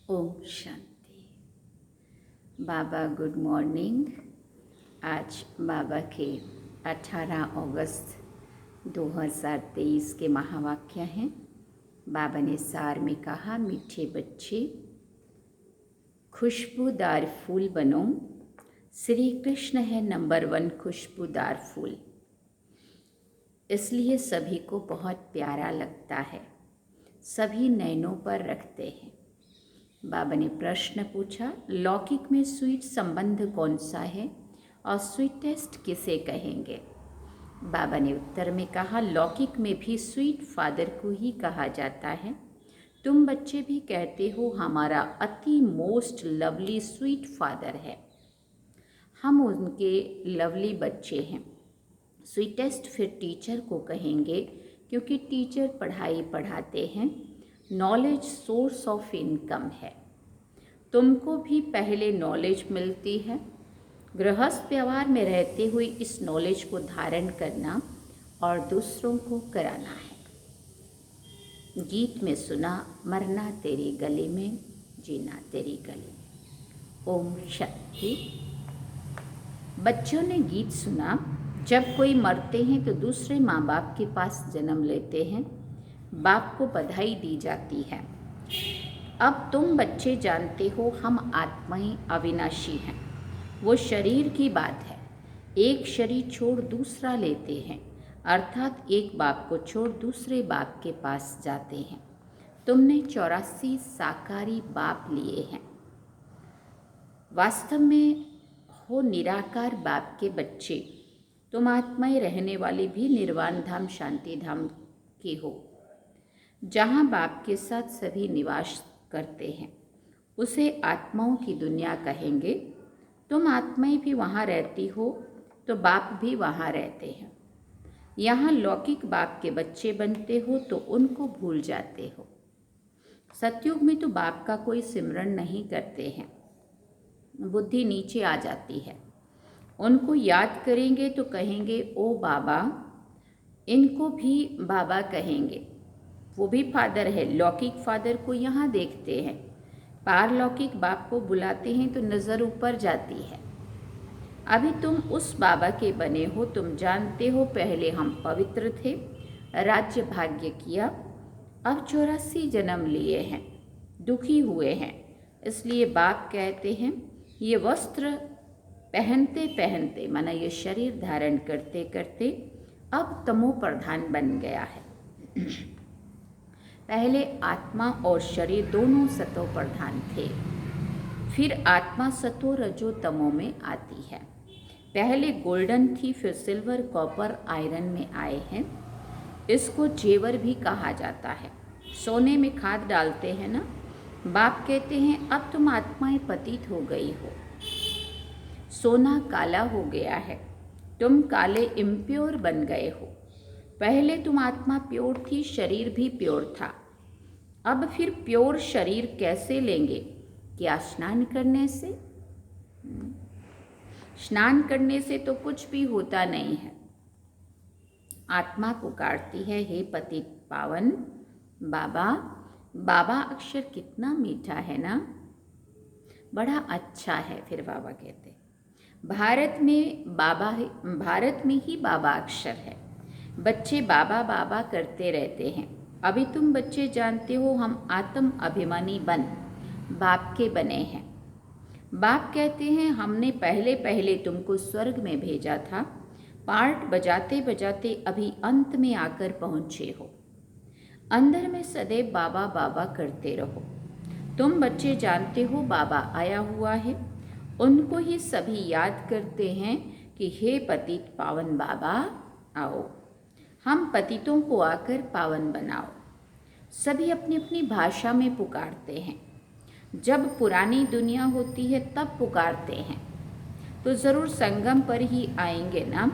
ओम शांति। बाबा good morning. आज बाबा के 18 अगस्त 2023 के महावाक्य हैं। बाबा ने सार में कहा, मीठे बच्चे खुशबूदार फूल बनो। श्री कृष्ण है नंबर 1 खुशबूदार फूल, इसलिए सभी को बहुत प्यारा लगता है, सभी नैनों पर रखते हैं। बाबा ने प्रश्न पूछा, लौकिक में स्वीट संबंध कौन सा है और स्वीटेस्ट किसे कहेंगे? बाबा ने उत्तर में कहा, लौकिक में भी स्वीट फादर को ही कहा जाता है। तुम बच्चे भी कहते हो हमारा अति मोस्ट लवली स्वीट फादर है। हम उनके लवली बच्चे हैं। स्वीटेस्ट फिर टीचर को कहेंगे, क्योंकि टीचर पढ़ाई पढ़ाते हैं। नॉलेज सोर्स ऑफ इनकम है। तुमको भी पहले नॉलेज मिलती है। गृहस्थ व्यवहार में रहते हुए इस नॉलेज को धारण करना और दूसरों को कराना है। गीत में सुना, मरना तेरे गले में, जीना तेरी गले में। ओम शांति। बच्चों ने गीत सुना, जब कोई मरते हैं तो दूसरे माँ बाप के पास जन्म लेते हैं। बाप को बधाई दी जाती है। अब तुम बच्चे जानते हो हम आत्माएं अविनाशी हैं। वो शरीर की बात है। एक शरीर छोड़ दूसरा लेते हैं, अर्थात एक बाप को छोड़ दूसरे बाप के पास जाते हैं। तुमने 84 साकारी बाप लिए हैं। वास्तव में हो निराकार बाप के बच्चे। तुम आत्माएं रहने वाली भी निर्वाण धाम शांति धाम की हो, जहाँ बाप के साथ सभी निवास करते हैं। उसे आत्माओं की दुनिया कहेंगे। तुम आत्माएं भी वहाँ रहती हो तो बाप भी वहाँ रहते हैं। यहाँ लौकिक बाप के बच्चे बनते हो तो उनको भूल जाते हो। सतयुग में तो बाप का कोई सिमरन नहीं करते हैं, बुद्धि नीचे आ जाती है। उनको याद करेंगे तो कहेंगे ओ बाबा। इनको भी बाबा कहेंगे। वो भी फादर है। लौकिक फादर को यहाँ देखते हैं, पारलौकिक बाप को बुलाते हैं तो नज़र ऊपर जाती है। अभी तुम उस बाबा के बने हो। तुम जानते हो पहले हम पवित्र थे, राज्य भाग्य किया, अब 84 जन्म लिए हैं, दुखी हुए हैं। इसलिए बाप कहते हैं ये वस्त्र पहनते पहनते, माना ये शरीर धारण करते करते अब तमो प्रधान बन गया है। पहले आत्मा और शरीर दोनों सतो प्रधान थे, फिर आत्मा सतो रजो तमो में आती है। पहले गोल्डन थी, फिर सिल्वर कॉपर आयरन में आए हैं। इसको जेवर भी कहा जाता है। सोने में खाद डालते हैं ना। बाप कहते हैं अब तुम आत्माएं पतित हो गई हो, सोना काला हो गया है, तुम काले इम्प्योर बन गए हो। पहले तुम आत्मा प्योर थी, शरीर भी प्योर था। अब फिर प्योर शरीर कैसे लेंगे? क्या स्नान करने से? स्नान करने से तो कुछ भी होता नहीं है। आत्मा पुकारती है, हे पतित पावन बाबा। बाबा अक्षर कितना मीठा है ना, बड़ा अच्छा है। फिर बाबा कहते भारत में ही बाबा अक्षर है। बच्चे बाबा बाबा करते रहते हैं। अभी तुम बच्चे जानते हो हम आत्म अभिमानी बन बाप के बने हैं। बाप कहते हैं हमने पहले पहले तुमको स्वर्ग में भेजा था। पार्ट बजाते बजाते अभी अंत में आकर पहुँचे हो। अंदर में सदैव बाबा बाबा करते रहो। तुम बच्चे जानते हो बाबा आया हुआ है। उनको ही सभी याद करते हैं कि हे पतित पावन बाबा आओ, हम पतितों को आकर पावन बनाओ। सभी अपनी अपनी भाषा में पुकारते हैं। जब पुरानी दुनिया होती है तब पुकारते हैं, तो ज़रूर संगम पर ही आएंगे ना।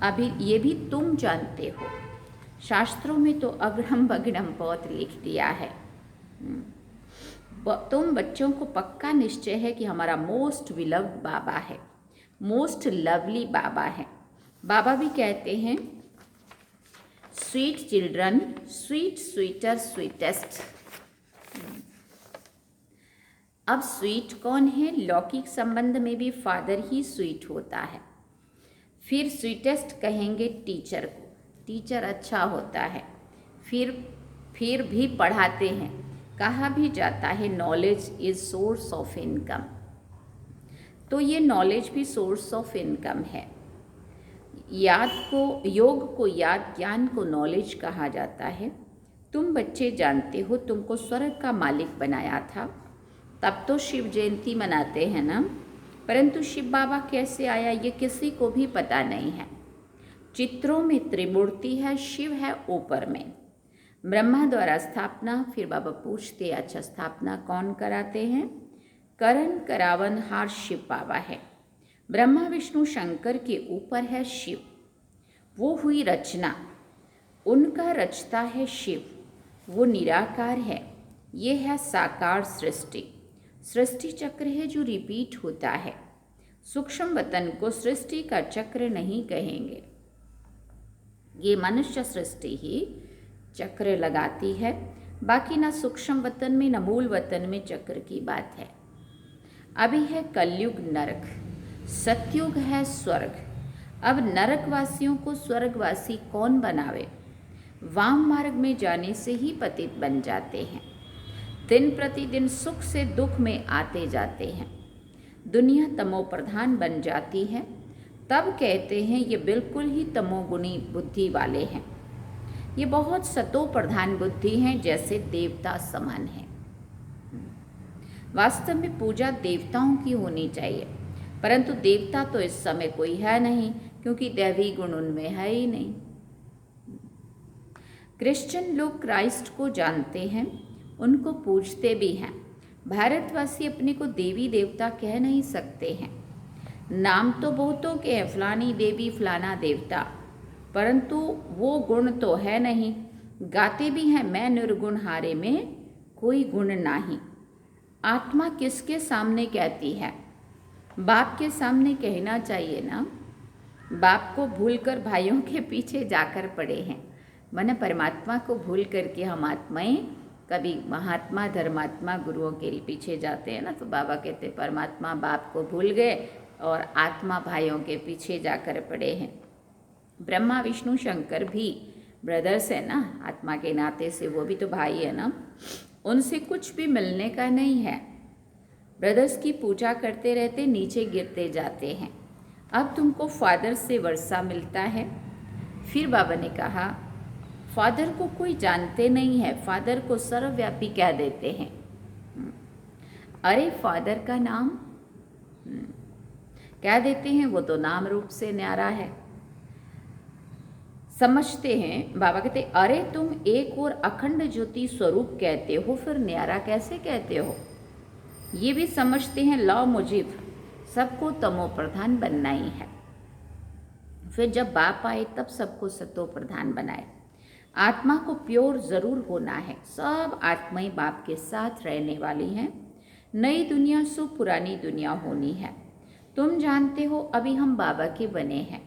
अभी ये भी तुम जानते हो। शास्त्रों में तो अग्रम बग्रम बहुत लिख दिया है। तुम बच्चों को पक्का निश्चय है कि हमारा मोस्ट विलव्ड बाबा है, मोस्ट लवली बाबा है। बाबा भी कहते हैं sweet children, sweet sweeter sweetest. अब स्वीट कौन है? लौकिक संबंध में भी फादर ही स्वीट होता है। फिर स्वीटेस्ट कहेंगे टीचर को, टीचर अच्छा होता है। फिर भी पढ़ाते हैं। कहा भी जाता है knowledge is source of income, तो ये नॉलेज भी सोर्स ऑफ इनकम है। योग को याद, ज्ञान को नॉलेज कहा जाता है। तुम बच्चे जानते हो तुमको स्वर्ग का मालिक बनाया था, तब तो शिव जयंती मनाते हैं ना, परंतु शिव बाबा कैसे आया ये किसी को भी पता नहीं है। चित्रों में त्रिमूर्ति है, शिव है ऊपर में, ब्रह्मा द्वारा स्थापना। फिर बाबा पूछते अच्छा स्थापना कौन कराते हैं? करण करावन हार शिव बाबा है। ब्रह्मा विष्णु शंकर के ऊपर है शिव, वो हुई रचना, उनका रचता है शिव, वो निराकार है। ये है साकार सृष्टि, सृष्टि चक्र है जो रिपीट होता है। सूक्ष्म वतन को सृष्टि का चक्र नहीं कहेंगे, ये मनुष्य सृष्टि ही चक्र लगाती है, बाकी ना सूक्ष्म वतन में न मूल वतन में चक्र की बात है। अभी है कलयुग नरक, सतयुग है स्वर्ग। अब नरकवासियों को स्वर्गवासी कौन बनावे? वाम मार्ग में जाने से ही पतित बन जाते हैं, दिन प्रतिदिन सुख से दुख में आते जाते हैं। दुनिया तमो प्रधान बन जाती है, तब कहते हैं ये बिल्कुल ही तमोगुणी बुद्धि वाले हैं। ये बहुत सतो प्रधान बुद्धि हैं, जैसे देवता समान है। वास्तव में पूजा देवताओं की होनी चाहिए, परंतु देवता तो इस समय कोई है नहीं, क्योंकि दैवी गुण उनमें है ही नहीं। क्रिश्चियन लोग क्राइस्ट को जानते हैं, उनको पूजते भी हैं। भारतवासी अपने को देवी देवता कह नहीं सकते हैं। नाम तो बहुतों के हैं, फलानी देवी फलाना देवता, परंतु वो गुण तो है नहीं। गाते भी हैं मैं निर्गुण हारे में कोई गुण नाही। आत्मा किसके सामने कहती है? बाप के सामने कहना चाहिए ना। बाप को भूलकर भाइयों के पीछे जाकर पड़े हैं। माने परमात्मा को भूल करके हम आत्माएं कभी महात्मा धर्मात्मा गुरुओं के पीछे जाते हैं ना, तो बाबा कहते परमात्मा बाप को भूल गए और आत्मा भाइयों के पीछे जाकर पड़े हैं। ब्रह्मा विष्णु शंकर भी ब्रदर्स है ना, आत्मा के नाते से वो भी तो भाई है ना, उनसे कुछ भी मिलने का नहीं है। ब्रदर्स की पूजा करते रहते नीचे गिरते जाते हैं। अब तुमको फादर से वर्षा मिलता है। फिर बाबा ने कहा फादर को कोई जानते नहीं है, फादर को सर्वव्यापी कह देते हैं। अरे फादर का नाम कह देते हैं, वो तो नाम रूप से न्यारा है, समझते हैं। बाबा कहते अरे तुम एक और अखंड ज्योति स्वरूप कहते हो, फिर न्यारा कैसे कहते हो? ये भी समझते हैं लौ मुजिब सबको तमो प्रधान बनना ही है। फिर जब बाप आए तब सबको सतो प्रधान बनाए। आत्मा को प्योर जरूर होना है। सब आत्माएं बाप के साथ रहने वाली हैं। नई दुनिया सो पुरानी दुनिया होनी है। तुम जानते हो अभी हम बाबा के बने हैं,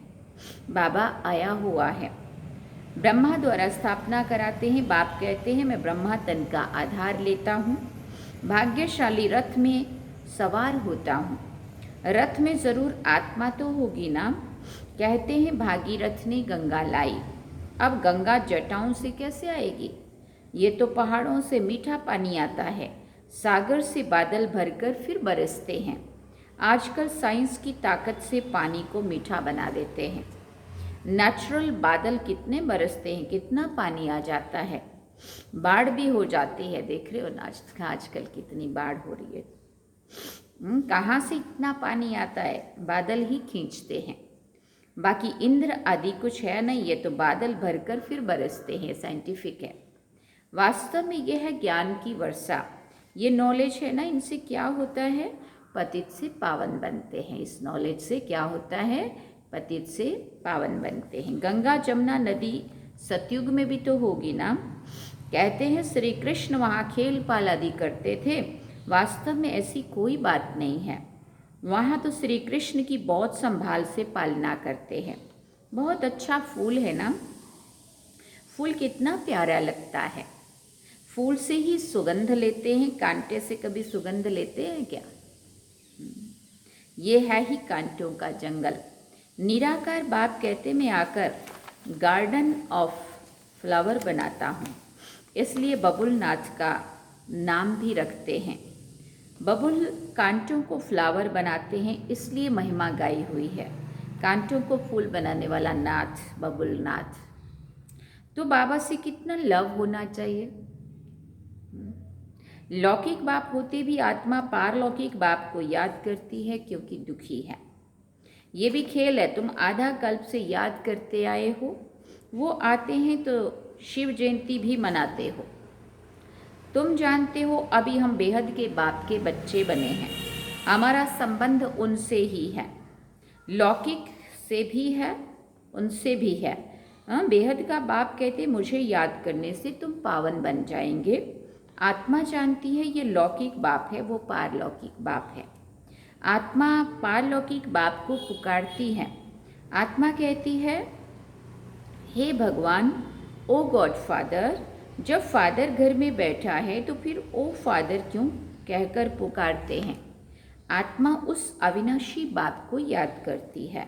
बाबा आया हुआ है। ब्रह्मा द्वारा स्थापना कराते हैं। बाप कहते हैं मैं ब्रह्मा तन का आधार लेता हूँ, भाग्यशाली रथ में सवार होता हूँ। रथ में जरूर आत्मा तो होगी ना। कहते हैं भागीरथ ने गंगा लाई। अब गंगा जटाओं से कैसे आएगी? ये तो पहाड़ों से मीठा पानी आता है, सागर से बादल भरकर फिर बरसते हैं। आजकल साइंस की ताकत से पानी को मीठा बना देते हैं। नेचुरल बादल कितने बरसते हैं, कितना पानी आ जाता है, बाढ़ भी हो जाती है। देख रहे हो ना आजकल कितनी बाढ़ हो रही है। कहाँ से इतना पानी आता है? बादल ही खींचते हैं। बाकी इंद्र आदि कुछ है नहीं, ये तो बादल भरकर फिर बरसते हैं। साइंटिफिक है। वास्तव में यह है ज्ञान की वर्षा। ये नॉलेज है ना, इनसे क्या होता है? पतित से पावन बनते हैं। इस नॉलेज से क्या होता है? पतित से पावन बनते हैं। गंगा जमुना नदी सतयुग में भी तो होगी ना। कहते हैं श्री कृष्ण वहाँ खेल पाल आदि करते थे, वास्तव में ऐसी कोई बात नहीं है। वहाँ तो श्री कृष्ण की बहुत संभाल से पालना करते हैं। बहुत अच्छा फूल है ना, फूल कितना प्यारा लगता है। फूल से ही सुगंध लेते हैं, कांटे से कभी सुगंध लेते हैं क्या? ये है ही कांटों का जंगल। निराकार बाप कहते मैं आकर गार्डन ऑफ फ्लावर बनाता हूँ, इसलिए बबुल नाथ का नाम भी रखते हैं। बबुल कांटों को फ्लावर बनाते हैं, इसलिए महिमा गाई हुई है। कांटों को फूल बनाने वाला नाथ बबुल नाथ। तो बाबा से कितना लव होना चाहिए। लौकिक बाप होते भी आत्मा पारलौकिक बाप को याद करती है क्योंकि दुखी है। ये भी खेल है, तुम आधा कल्प से याद करते आए हो, वो आते हैं तो शिव जयंती भी मनाते हो। तुम जानते हो अभी हम बेहद के बाप के बच्चे बने हैं, हमारा संबंध उनसे ही है, लौकिक से भी है, उनसे भी है। बेहद का बाप कहते मुझे याद करने से तुम पावन बन जाएंगे। आत्मा जानती है ये लौकिक बाप है, वो पारलौकिक बाप है। आत्मा पारलौकिक बाप को पुकारती है। आत्मा कहती है हे भगवान, ओ गॉड फादर। जब फादर घर में बैठा है तो फिर ओ फादर क्यों कहकर पुकारते हैं। आत्मा उस अविनाशी बाप को याद करती है।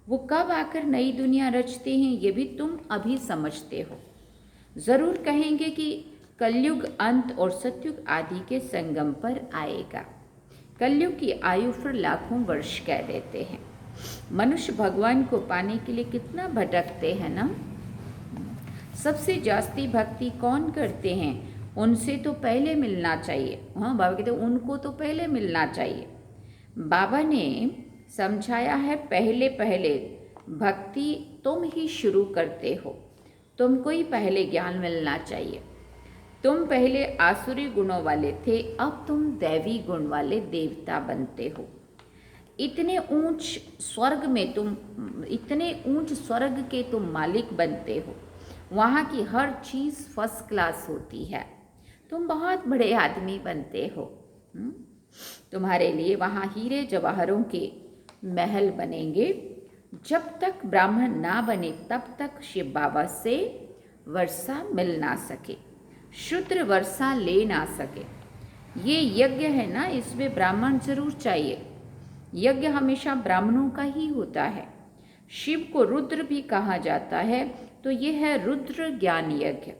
वो कब आकर नई दुनिया रचते हैं ये भी तुम अभी समझते हो। ज़रूर कहेंगे कि कलयुग अंत और सतयुग आदि के संगम पर आएगा। कलयुग की आयु फिर लाखों वर्ष कह देते हैं। मनुष्य भगवान को पाने के लिए कितना भटकते हैं ना। सबसे जास्ती भक्ति कौन करते हैं, उनसे तो पहले मिलना चाहिए। हाँ, बाबा कहते उनको तो पहले मिलना चाहिए। बाबा ने समझाया है पहले पहले भक्ति तुम ही शुरू करते हो, तुमको ही पहले ज्ञान मिलना चाहिए। तुम पहले आसुरी गुणों वाले थे, अब तुम दैवी गुण वाले देवता बनते हो। इतने ऊंच स्वर्ग में तुम, इतने ऊंच स्वर्ग के तुम मालिक बनते हो। वहाँ की हर चीज़ फर्स्ट क्लास होती है। तुम बहुत बड़े आदमी बनते हो। तुम्हारे लिए वहाँ हीरे जवाहरों के महल बनेंगे। जब तक ब्राह्मण ना बने तब तक शिव बाबा से वर्षा मिल ना सके, शूद्र वर्षा ले ना सके। ये यज्ञ है ना, इसमें ब्राह्मण जरूर चाहिए। यज्ञ हमेशा ब्राह्मणों का ही होता है। शिव को रुद्र भी कहा जाता है, तो ये है रुद्र ज्ञान यज्ञ।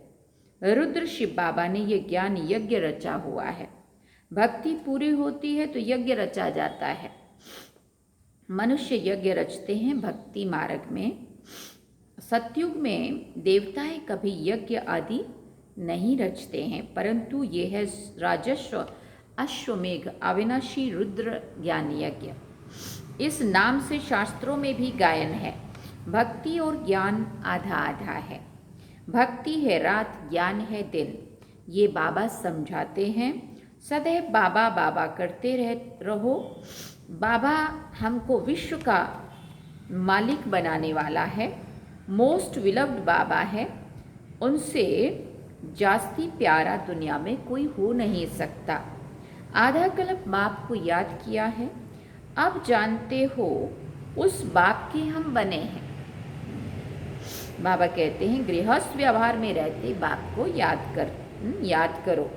रुद्र शिव बाबा ने ये ज्ञान यज्ञ रचा हुआ है। भक्ति पूरी होती है तो यज्ञ रचा जाता है। मनुष्य यज्ञ रचते हैं भक्ति मार्ग में। सतयुग में देवताएं कभी यज्ञ आदि नहीं रचते हैं, परंतु ये है राजस्व अश्वमेघ अविनाशी रुद्र ज्ञान यज्ञ। इस नाम से शास्त्रों में भी गायन है। भक्ति और ज्ञान आधा आधा है। भक्ति है रात, ज्ञान है दिन। ये बाबा समझाते हैं। सदैव बाबा बाबा करते रहो। बाबा हमको विश्व का मालिक बनाने वाला है। मोस्ट विलव्ड बाबा है। उनसे जास्ती प्यारा दुनिया में कोई हो नहीं सकता। आधा कल्प बाप को याद किया है, अब जानते हो उस बाप के हम बने हैं। बाबा कहते हैं गृहस्थ व्यवहार में रहते बाप को याद करो।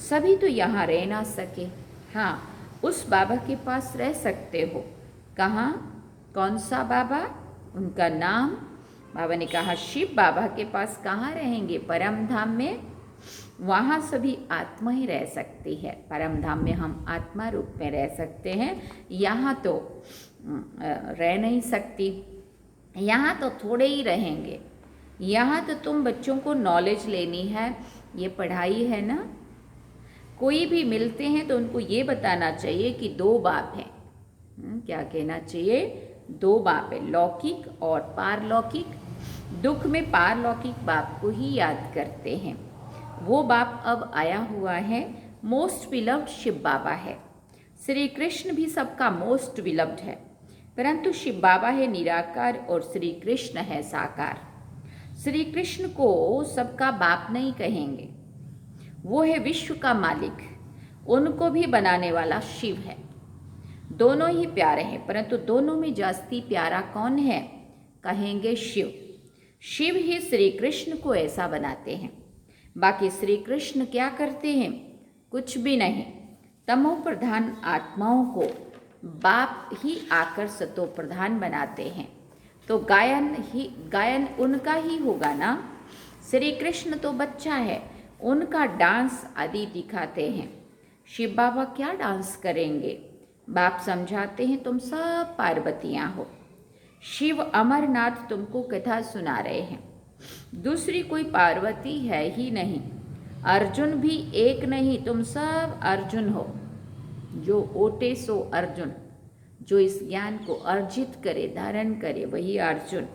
सभी तो यहाँ रह ना सके, हाँ उस बाबा के पास रह सकते हो। कहाँ, कौन सा बाबा, उनका नाम। बाबा ने कहा शिव बाबा के पास कहाँ रहेंगे, परम धाम में। वहाँ सभी आत्मा ही रह सकती है। परम धाम में हम आत्मा रूप में रह सकते हैं। यहाँ तो रह नहीं सकती, यहाँ तो थोड़े ही रहेंगे। यहाँ तो तुम बच्चों को नॉलेज लेनी है, ये पढ़ाई है ना। कोई भी मिलते हैं तो उनको ये बताना चाहिए कि दो बाप हैं। क्या कहना चाहिए, दो बाप है, लौकिक और पारलौकिक। दुख में पारलौकिक बाप को ही याद करते हैं। वो बाप अब आया हुआ है, मोस्ट विलव्ड शिव बाबा है। श्री कृष्ण भी सबका मोस्ट विलव्ड है, परंतु शिव बाबा है निराकार और श्री कृष्ण है साकार। श्री कृष्ण को सबका बाप नहीं कहेंगे, वो है विश्व का मालिक। उनको भी बनाने वाला शिव है। दोनों ही प्यारे हैं, परंतु दोनों में जास्ती प्यारा कौन है, कहेंगे शिव। शिव ही श्री कृष्ण को ऐसा बनाते हैं। बाकी श्री कृष्ण क्या करते हैं? कुछ भी नहीं। तमो प्रधान आत्माओं को बाप ही आकर सतो प्रधान बनाते हैं। तो गायन उनका ही होगा ना। श्री कृष्ण तो बच्चा है, उनका डांस आदि दिखाते हैं। शिव बाबा क्या डांस करेंगे? बाप समझाते हैं तुम सब पार्वतियाँ हो। शिव अमरनाथ तुमको कथा सुना रहे हैं। दूसरी कोई पार्वती है ही नहीं। अर्जुन भी एक नहीं, तुम सब अर्जुन हो। जो ओटे सो अर्जुन, जो इस ज्ञान को अर्जित करे, धारण करे, वही अर्जुन।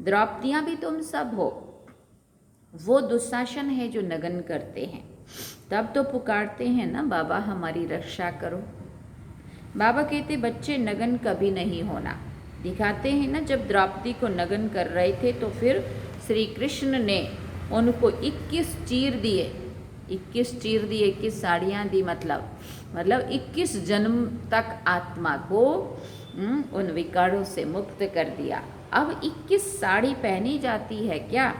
द्रौपदियाँ भी तुम सब हो। वो दुशासन है जो नगन करते हैं, तब तो पुकारते हैं ना बाबा हमारी रक्षा करो। बाबा कहते बच्चे नगन कभी नहीं होना। दिखाते हैं ना, जब द्रौपदी को नगन कर रहे थे तो फिर श्री कृष्ण ने उनको 21 चीर दिए। 21 चीर दिए, 21 साड़ियाँ दी, मतलब 21 जन्म तक आत्मा को उन विकारों से मुक्त कर दिया। अब 21 साड़ी पहनी जाती है क्या?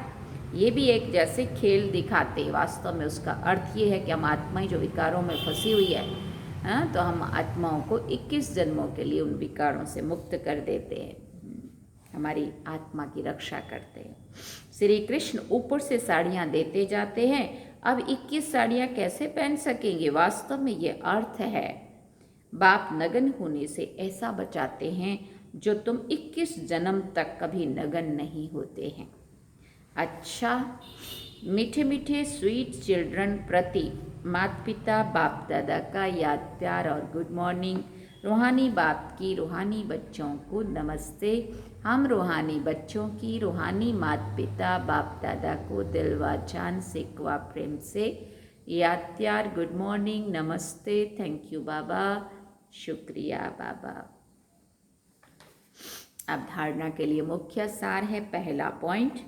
ये भी एक जैसे खेल दिखाते। वास्तव में उसका अर्थ ये है कि हम आत्माएं जो विकारों में फंसी हुई है, तो हम आत्माओं को 21 जन्मों के लिए उन विकारों से मुक्त कर देते हैं, हमारी आत्मा की रक्षा करते हैं। श्री कृष्ण ऊपर से साड़ियाँ देते जाते हैं। अब 21 साड़ियाँ कैसे पहन सकेंगे? वास्तव में ये अर्थ है, बाप नगन होने से ऐसा बचाते हैं जो तुम 21 जन्म तक कभी नगन नहीं होते हैं। अच्छा, मीठे मीठे स्वीट चिल्ड्रन प्रति माता पिता बाप दादा का याद प्यार और गुड मॉर्निंग। रूहानी बाप की रूहानी बच्चों को नमस्ते। हम रूहानी बच्चों की रूहानी माता पिता बाप दादा को दिल व जान से क्वा प्रेम से याद प्यार, गुड मॉर्निंग, नमस्ते, थैंक यू बाबा, शुक्रिया बाबा। अब धारणा के लिए मुख्य सार है। पहला पॉइंट,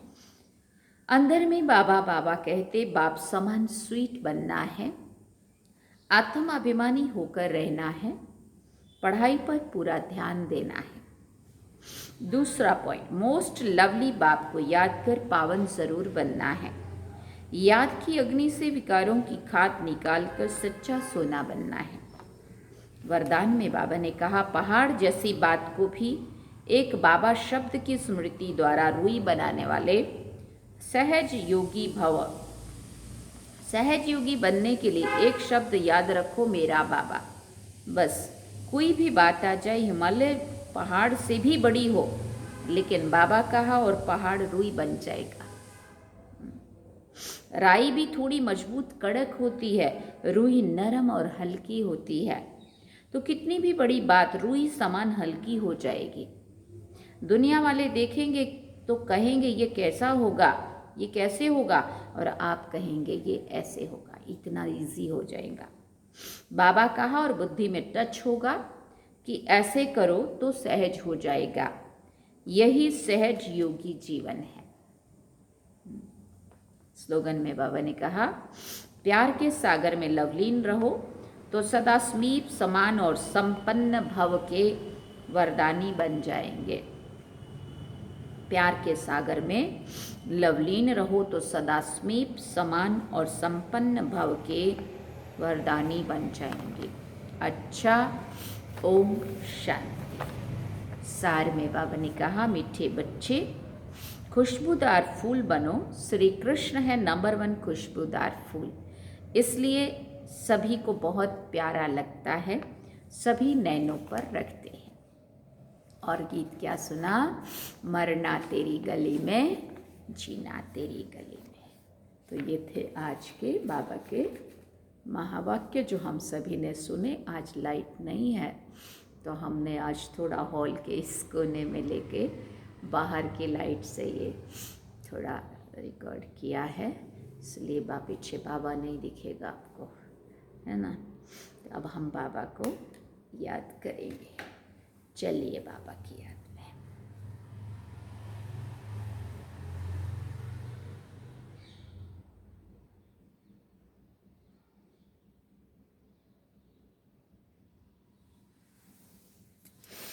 अंदर में बाबा बाबा कहते बाप समान स्वीट बनना है, आत्माभिमानी होकर रहना है, पढ़ाई पर पूरा ध्यान देना है। दूसरा पॉइंट, मोस्ट लवली बाप को याद कर पावन जरूर बनना है। याद की अग्नि से विकारों की खाद निकालकर सच्चा सोना बनना है। वरदान में बाबा ने कहा पहाड़ जैसी बात को भी एक बाबा शब्द की स्मृति द्वारा रुई बनाने वाले सहज योगी भव। सहज योगी बनने के लिए एक शब्द याद रखो, मेरा बाबा। बस कोई भी बात आ जाए, हिमालय पहाड़ से भी बड़ी हो, लेकिन बाबा कहा और पहाड़ रुई बन जाएगा। राई भी थोड़ी मजबूत कड़क होती है, रुई नरम और हल्की होती है। तो कितनी भी बड़ी बात रुई समान हल्की हो जाएगी। दुनिया वाले देखेंगे तो कहेंगे ये कैसा होगा, ये कैसे होगा, और आप कहेंगे ये ऐसे होगा, इतना इजी हो जाएगा। बाबा कहा और बुद्धि में टच होगा कि ऐसे करो तो सहज हो जाएगा। यही सहज योगी जीवन है। स्लोगन में बाबा ने कहा प्यार के सागर में लवलीन रहो तो सदा समीप समान और संपन्न भव के वरदानी बन जाएंगे। प्यार के सागर में लवलीन रहो तो सदा समीप समान और संपन्न भव के वरदानी बन जाएंगे। अच्छा, ओम शांति। सार में बाबा ने कहा मीठे बच्चे खुशबूदार फूल बनो। श्री कृष्ण है नंबर 1 खुशबूदार फूल, इसलिए सभी को बहुत प्यारा लगता है, सभी नैनों पर रखते हैं। और गीत क्या सुना? मरना तेरी गली में, जीना तेरी गली में। तो ये थे आज के बाबा के महावाक्य जो हम सभी ने सुने। आज लाइट नहीं है तो हमने आज थोड़ा हॉल के इस कोने में लेके बाहर की लाइट से ये थोड़ा रिकॉर्ड किया है, इसलिए पीछे बाबा नहीं दिखेगा आपको, है ना। तो अब हम बाबा को याद करेंगे। चलिए बाबा की याद।